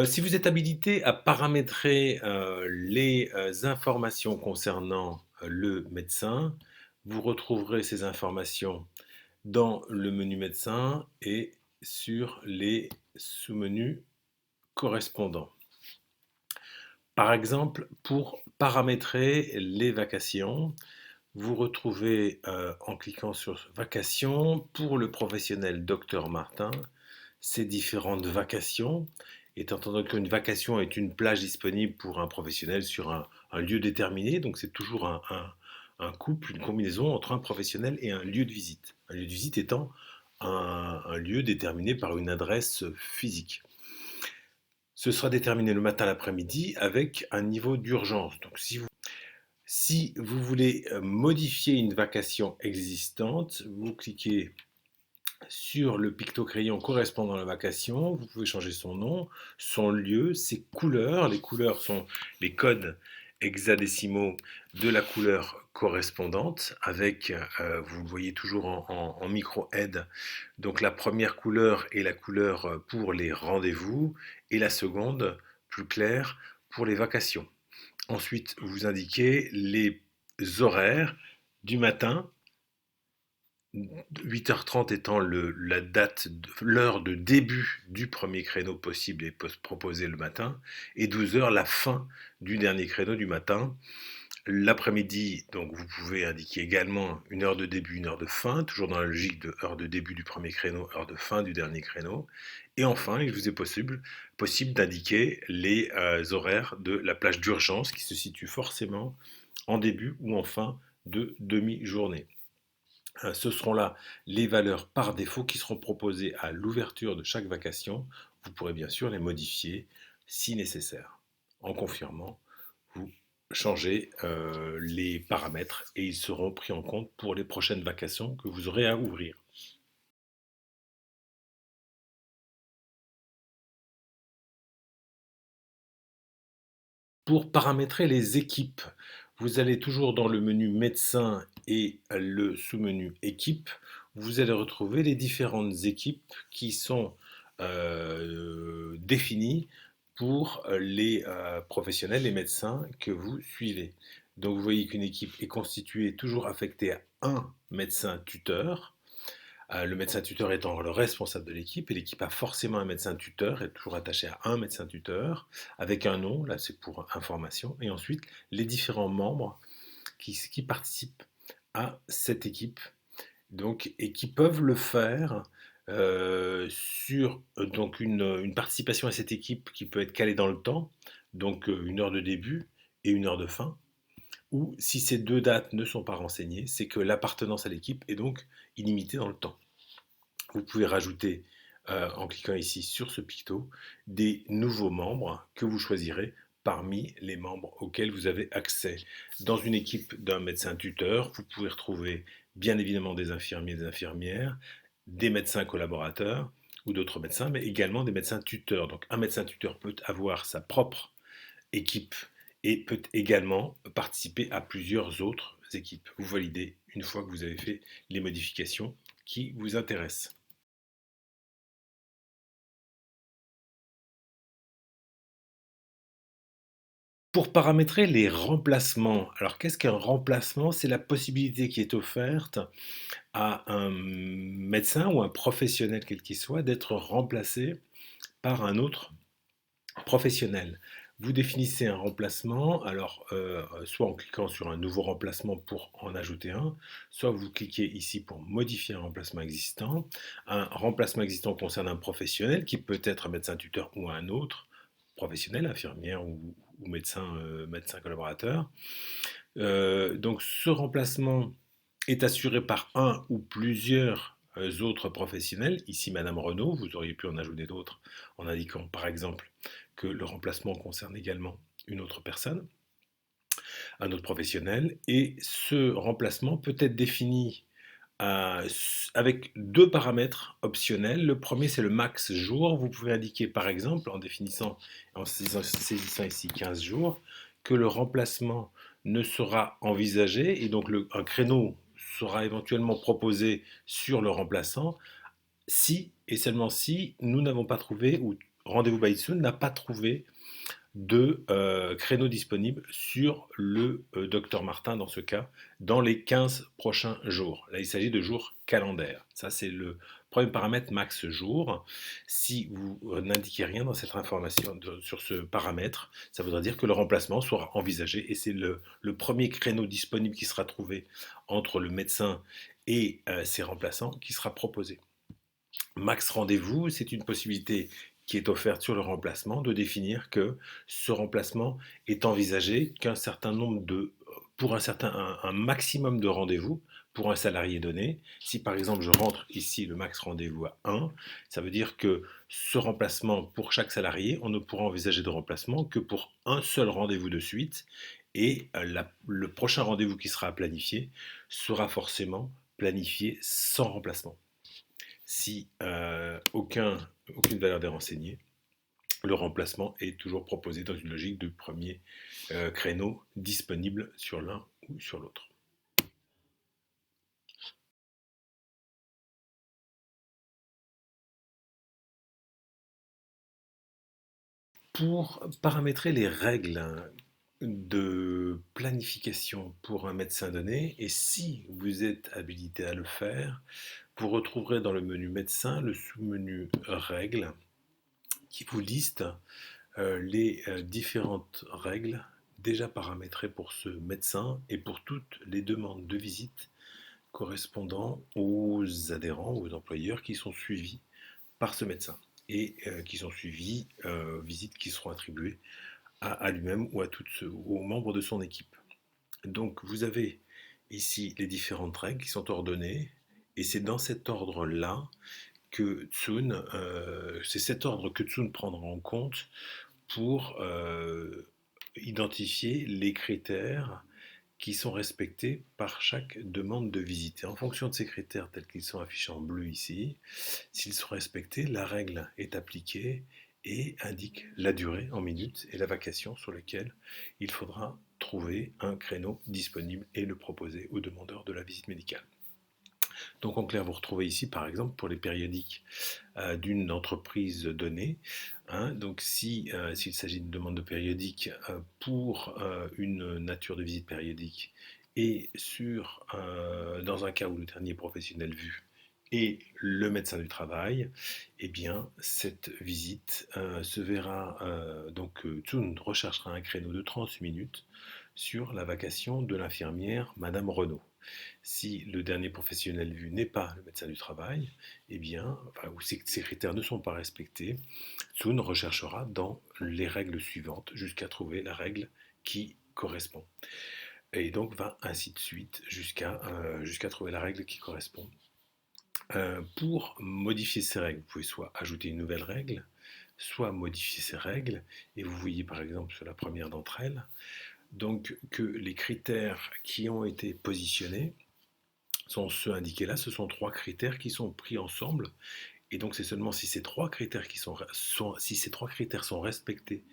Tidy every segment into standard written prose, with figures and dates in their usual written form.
Si vous êtes habilité à paramétrer, les, informations concernant, le médecin, vous retrouverez ces informations dans le menu médecin et sur les sous-menus correspondants. Par exemple, pour paramétrer les vacations, vous retrouvez, en cliquant sur vacations, pour le professionnel docteur Martin, ces différentes vacations, étant entendu qu'une vacation est une plage disponible pour un professionnel sur un lieu déterminé, donc c'est toujours un couple, une combinaison entre un professionnel et un lieu de visite. Un lieu de visite étant un lieu déterminé par une adresse physique. Ce sera déterminé le matin, l'après-midi, avec un niveau d'urgence. Donc si vous voulez modifier une vacation existante, vous cliquez sur le picto-crayon correspondant à la vacation, vous pouvez changer son nom, son lieu, ses couleurs. Les couleurs sont les codes hexadécimaux de la couleur correspondante avec, vous le voyez toujours en micro-aide, donc la première couleur est la couleur pour les rendez-vous et la seconde, plus claire, pour les vacations. Ensuite, vous indiquez les horaires du matin, 8h30 étant la date, l'heure de début du premier créneau possible et proposé le matin, et 12h la fin du dernier créneau du matin. L'après-midi, donc vous pouvez indiquer également une heure de début, une heure de fin, toujours dans la logique de heure de début du premier créneau, heure de fin du dernier créneau. Et enfin, il vous est possible d'indiquer les horaires de la plage d'urgence qui se situe forcément en début ou en fin de demi-journée. Ce seront là les valeurs par défaut qui seront proposées à l'ouverture de chaque vacation. Vous pourrez bien sûr les modifier si nécessaire. En confirmant, vous changez les paramètres et ils seront pris en compte pour les prochaines vacations que vous aurez à ouvrir. Pour paramétrer les équipes, vous allez toujours dans le menu médecin et le sous-menu équipe. Vous allez retrouver les différentes équipes qui sont définies pour les professionnels, les médecins que vous suivez. Donc vous voyez qu'une équipe est constituée, toujours affectée à un médecin tuteur. Le médecin tuteur étant le responsable de l'équipe, et l'équipe a forcément un médecin tuteur, est toujours attaché à un médecin tuteur, avec un nom, là c'est pour information, et ensuite les différents membres qui participent à cette équipe, donc, et qui peuvent le faire sur donc une participation à cette équipe qui peut être calée dans le temps, donc une heure de début et une heure de fin, ou si ces deux dates ne sont pas renseignées, c'est que l'appartenance à l'équipe est donc illimitée dans le temps. Vous pouvez rajouter, en cliquant ici sur ce picto, des nouveaux membres que vous choisirez parmi les membres auxquels vous avez accès. Dans une équipe d'un médecin tuteur, vous pouvez retrouver bien évidemment des infirmiers et des infirmières, des médecins collaborateurs ou d'autres médecins, mais également des médecins tuteurs. Donc un médecin tuteur peut avoir sa propre équipe et peut également participer à plusieurs autres équipes. Vous validez une fois que vous avez fait les modifications qui vous intéressent. Pour paramétrer les remplacements, alors qu'est-ce qu'un remplacement? C'est la possibilité qui est offerte à un médecin ou un professionnel quel qu'il soit d'être remplacé par un autre professionnel. Vous définissez un remplacement, alors soit en cliquant sur un nouveau remplacement pour en ajouter un, soit vous cliquez ici pour modifier un remplacement existant. Un remplacement existant concerne un professionnel qui peut être un médecin tuteur ou un autre professionnel, infirmière ou médecin, médecin collaborateur. Donc ce remplacement est assuré par un ou plusieurs autres professionnels. Ici, Madame Renaud, vous auriez pu en ajouter d'autres en indiquant par exemple que le remplacement concerne également une autre personne, un autre professionnel. Et ce remplacement peut être défini avec deux paramètres optionnels. Le premier, c'est le max jour. Vous pouvez indiquer par exemple, en définissant, en saisissant ici 15 jours, que le remplacement ne sera envisagé et donc un créneau sera éventuellement proposé sur le remplaçant si et seulement si nous n'avons pas trouvé ou Rendez-vous by Soon n'a pas trouvé de créneaux disponibles sur le docteur Martin dans ce cas, dans les 15 prochains jours. Là, il s'agit de jours calendaires. Ça, c'est le premier paramètre max jour. Si vous n'indiquez rien dans cette information, sur ce paramètre, ça voudra dire que le remplacement sera envisagé et c'est le premier créneau disponible qui sera trouvé entre le médecin et ses remplaçants qui sera proposé. Max rendez-vous, c'est une possibilité qui est offerte sur le remplacement de définir que ce remplacement est envisagé qu'un certain nombre de pour un maximum de rendez-vous pour un salarié donné. Si par exemple je rentre ici le max rendez-vous à 1, ça veut dire que ce remplacement pour chaque salarié, on ne pourra envisager de remplacement que pour un seul rendez-vous de suite et le prochain rendez-vous qui sera planifié sera forcément planifié sans remplacement. Si aucune valeur n'est renseignée, le remplacement est toujours proposé dans une logique de premier créneau disponible sur l'un ou sur l'autre. Pour paramétrer les règles de planification pour un médecin donné, et si vous êtes habilité à le faire, vous retrouverez dans le menu médecin le sous-menu règles qui vous liste les différentes règles déjà paramétrées pour ce médecin et pour toutes les demandes de visite correspondant aux adhérents, aux employeurs qui sont suivis par ce médecin et qui sont suivis, visites qui seront attribuées à lui-même ou aux membres de son équipe. Donc vous avez ici les différentes règles qui sont ordonnées et c'est dans cet ordre-là que Tsun, c'est cet ordre que Tsun prendra en compte pour identifier les critères qui sont respectés par chaque demande de visite. Et en fonction de ces critères tels qu'ils sont affichés en bleu ici, s'ils sont respectés, la règle est appliquée et indique la durée en minutes et la vacation sur laquelle il faudra trouver un créneau disponible et le proposer aux demandeurs de la visite médicale. Donc en clair, vous retrouvez ici par exemple pour les périodiques d'une entreprise donnée. Hein, donc s'il s'agit d'une demande de périodique pour une nature de visite périodique et dans un cas où le dernier professionnel vu est le médecin du travail, eh bien cette visite se verra, Tsun recherchera un créneau de 30 minutes sur la vacation de l'infirmière Madame Renaud. Si le dernier professionnel vu n'est pas le médecin du travail, eh bien, ou ces critères ne sont pas respectés, Tsun recherchera dans les règles suivantes jusqu'à trouver la règle qui correspond. Et donc va ainsi de suite jusqu'à trouver la règle qui correspond. Pour modifier ces règles, vous pouvez soit ajouter une nouvelle règle, soit modifier ces règles. Et vous voyez par exemple sur la première d'entre elles, donc que les critères qui ont été positionnés sont ceux indiqués là. Ce sont trois critères qui sont pris ensemble. Et donc c'est seulement si ces trois critères sont respectés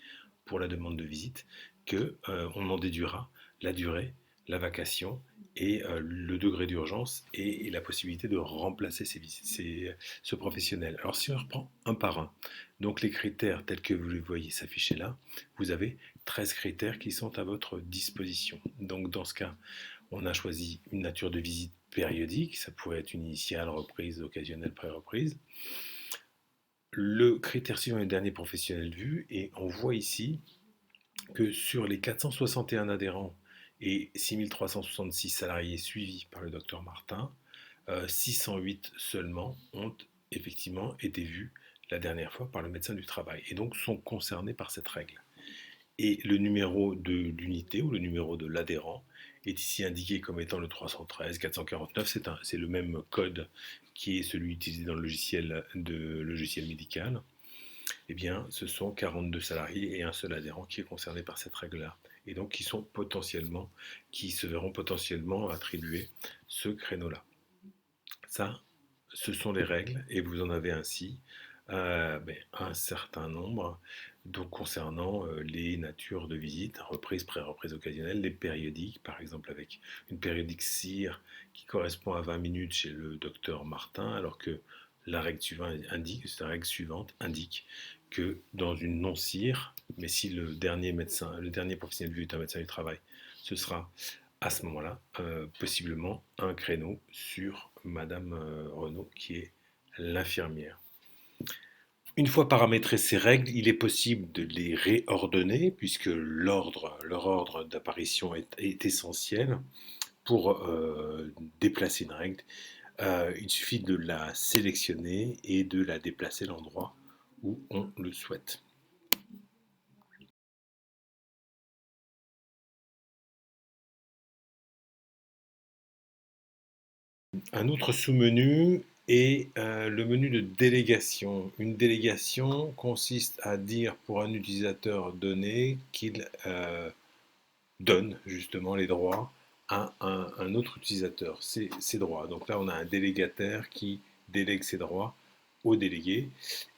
pour la demande de visite que on en déduira la durée, la vacation et le degré d'urgence et la possibilité de remplacer ce professionnel. Alors si on reprend un par un, donc les critères tels que vous les voyez s'afficher là, vous avez 13 critères qui sont à votre disposition. Donc dans ce cas, on a choisi une nature de visite périodique, ça pourrait être une initiale, reprise, occasionnelle, pré-reprise. Le critère suivant est le dernier professionnel vu, et on voit ici que sur les 461 adhérents et 6366 salariés suivis par le docteur Martin, 608 seulement ont effectivement été vus la dernière fois par le médecin du travail et donc sont concernés par cette règle. Et le numéro de l'unité ou le numéro de l'adhérent est ici indiqué comme étant le 313 449. C'est le même code qui est celui utilisé dans le logiciel médical. Eh bien, ce sont 42 salariés et un seul adhérent qui est concerné par cette règle-là. Et donc qui se verront potentiellement attribuer ce créneau-là. Ça, ce sont les règles et vous en avez ainsi un certain nombre donc concernant les natures de visite, reprise, pré-reprise occasionnelle, les périodiques, par exemple avec une périodique CIR qui correspond à 20 minutes chez le docteur Martin, alors que la règle suivante indique que dans une non-cire, mais si le dernier médecin, le dernier professionnel de vue est un médecin du travail, ce sera à ce moment-là possiblement un créneau sur Madame Renaud, qui est l'infirmière. Une fois paramétrées ces règles, il est possible de les réordonner puisque leur ordre d'apparition est essentiel pour déplacer une règle. Il suffit de la sélectionner et de la déplacer à l'endroit où on le souhaite. Un autre sous-menu est le menu de délégation. Une délégation consiste à dire pour un utilisateur donné qu'il donne justement les droits à un autre utilisateur, ses droits. Donc là, on a un délégataire qui délègue ses droits au délégué.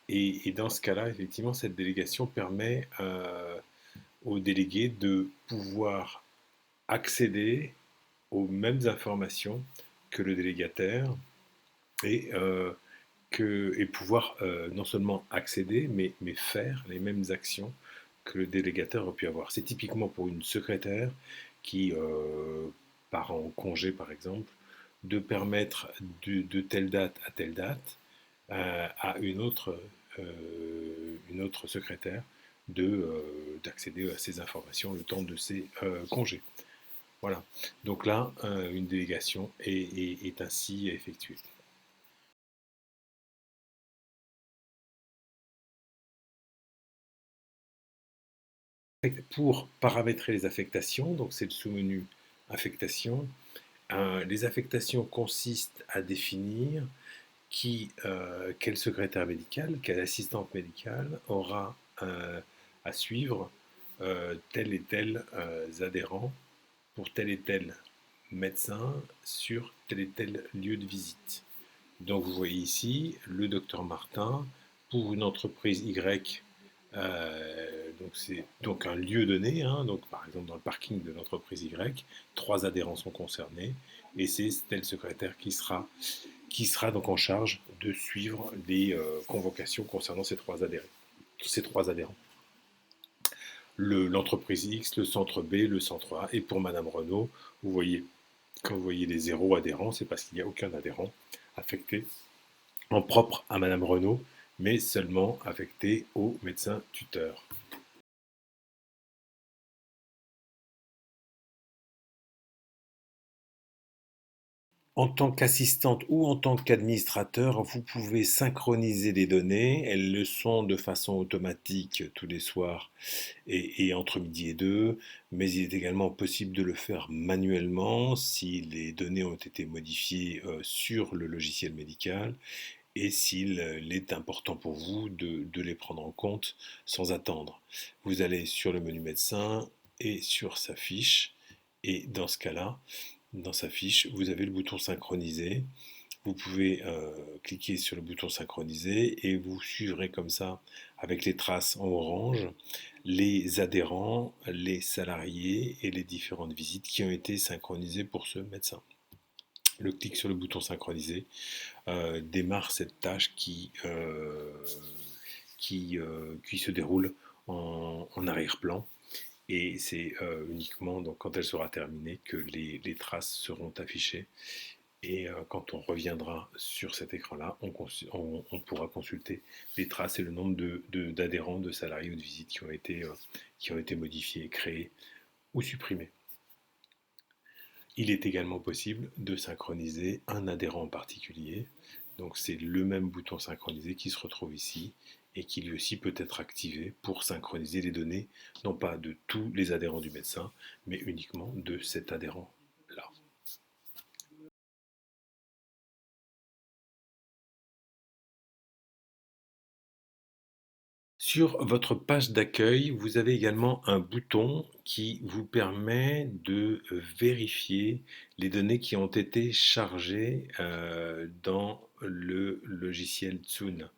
Et dans ce cas-là, effectivement, cette délégation permet au délégué de pouvoir accéder aux mêmes informations que le délégataire et, et pouvoir non seulement accéder, mais faire les mêmes actions que le délégataire aurait pu avoir. C'est typiquement pour une secrétaire qui part en congé, par exemple, de permettre de telle date à telle date à une autre secrétaire d'accéder à ces informations le temps de ses congés. Voilà. Donc là, une délégation est ainsi effectuée. Pour paramétrer les affectations, donc c'est le sous-menu affectation, les affectations consistent à définir quel secrétaire médical, quelle assistante médicale aura à suivre tel et tel adhérent pour tel et tel médecin sur tel et tel lieu de visite. Donc vous voyez ici le docteur Martin pour une entreprise Y. Donc c'est donc un lieu donné, hein, donc par exemple dans le parking de l'entreprise Y, 3 adhérents sont concernés et c'est tel secrétaire qui sera donc en charge de suivre les convocations concernant ces 3 adhérents. L'entreprise X, le centre B, le centre A. Et pour Madame Renaud, vous voyez, quand vous voyez les 0 adhérents, c'est parce qu'il n'y a aucun adhérent affecté en propre à Madame Renaud, mais seulement affecté au médecin tuteur. En tant qu'assistante ou en tant qu'administrateur, vous pouvez synchroniser les données. Elles le sont de façon automatique tous les soirs et entre midi et deux, mais il est également possible de le faire manuellement si les données ont été modifiées sur le logiciel médical et s'il est important pour vous de les prendre en compte sans attendre. Vous allez sur le menu médecin et sur sa fiche, et dans ce cas-là, dans sa fiche, vous avez le bouton synchroniser. Vous pouvez cliquer sur le bouton synchroniser et vous suivrez comme ça, avec les traces en orange, les adhérents, les salariés et les différentes visites qui ont été synchronisées pour ce médecin. Le clic sur le bouton synchroniser démarre cette tâche qui se déroule en arrière-plan. Et c'est uniquement donc, quand elle sera terminée que les traces seront affichées. Et quand on reviendra sur cet écran-là, on pourra consulter les traces et le nombre d'adhérents, de salariés ou de visites qui ont été modifiés, créés ou supprimés. Il est également possible de synchroniser un adhérent en particulier. Donc c'est le même bouton synchroniser qui se retrouve ici et qui lui aussi peut être activé pour synchroniser les données, non pas de tous les adhérents du médecin, mais uniquement de cet adhérent-là. Sur votre page d'accueil, vous avez également un bouton qui vous permet de vérifier les données qui ont été chargées dans le logiciel Tsun.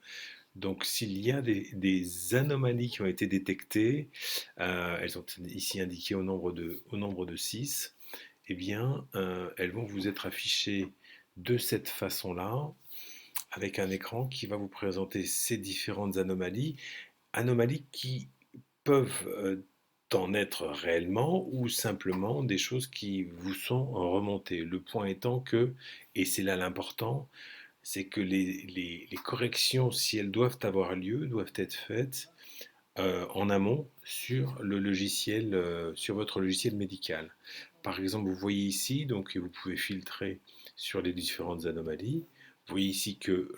Donc s'il y a des anomalies qui ont été détectées, elles sont ici indiquées au nombre de 6, eh bien elles vont vous être affichées de cette façon-là, avec un écran qui va vous présenter ces différentes anomalies anomalies qui peuvent en être réellement ou simplement des choses qui vous sont remontées. Le point étant que, et c'est là l'important, c'est que les corrections, si elles doivent avoir lieu, doivent être faites en amont sur le logiciel, sur votre logiciel médical. Par exemple, vous voyez ici, donc vous pouvez filtrer sur les différentes anomalies. Vous voyez ici que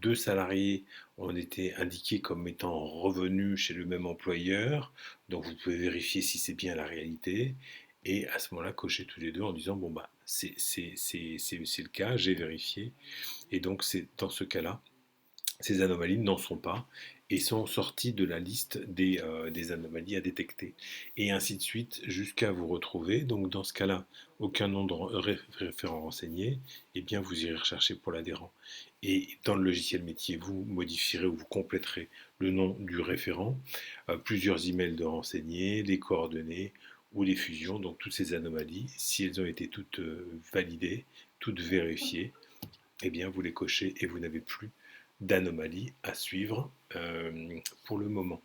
deux salariés ont été indiqués comme étant revenus chez le même employeur. Donc vous pouvez vérifier si c'est bien la réalité. Et à ce moment-là, cocher tous les deux en disant, bon, bah, c'est le cas, j'ai vérifié. Et donc c'est dans ce cas-là, ces anomalies n'en sont pas et sont sorties de la liste des anomalies à détecter. Et ainsi de suite jusqu'à vous retrouver. Donc dans ce cas-là, aucun nom de référent renseigné, et bien vous irez rechercher pour l'adhérent. Et dans le logiciel métier, vous modifierez ou vous compléterez le nom du référent, plusieurs emails de renseigné, les coordonnées ou les fusions. Donc toutes ces anomalies, si elles ont été toutes validées, toutes vérifiées, eh bien vous les cochez et vous n'avez plus d'anomalies à suivre pour le moment.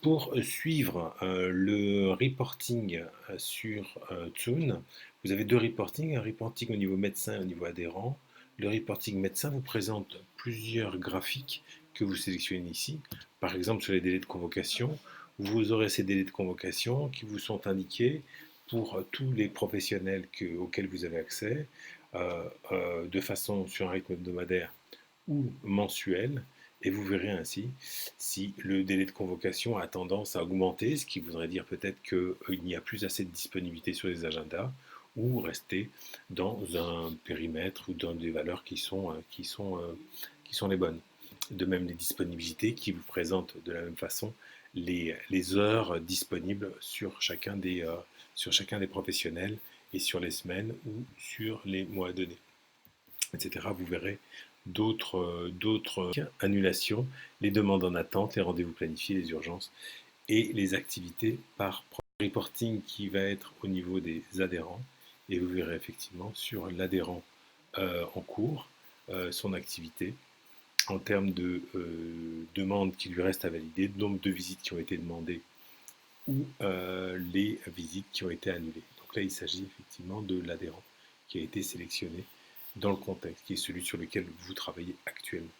Pour suivre le reporting sur Tune, vous avez deux reportings, un reporting au niveau médecin et au niveau adhérent. Le reporting médecin vous présente plusieurs graphiques que vous sélectionnez ici. Par exemple, sur les délais de convocation, vous aurez ces délais de convocation qui vous sont indiqués pour tous les professionnels auxquels vous avez accès, de façon sur un rythme hebdomadaire ou mensuel, et vous verrez ainsi si le délai de convocation a tendance à augmenter, ce qui voudrait dire peut-être qu'il n'y a plus assez de disponibilité sur les agendas, ou rester dans un périmètre ou dans des valeurs qui sont les bonnes. De même, les disponibilités qui vous présentent de la même façon les heures disponibles sur chacun des professionnels et sur les semaines ou sur les mois donnés, etc. Vous verrez d'autres annulations, les demandes en attente, les rendez-vous planifiés, les urgences et les activités par reporting qui va être au niveau des adhérents. Et vous verrez effectivement sur l'adhérent en cours son activité en termes de demandes qui lui restent à valider, nombre de visites qui ont été demandées ou les visites qui ont été annulées. Donc là, il s'agit effectivement de l'adhérent qui a été sélectionné dans le contexte, qui est celui sur lequel vous travaillez actuellement.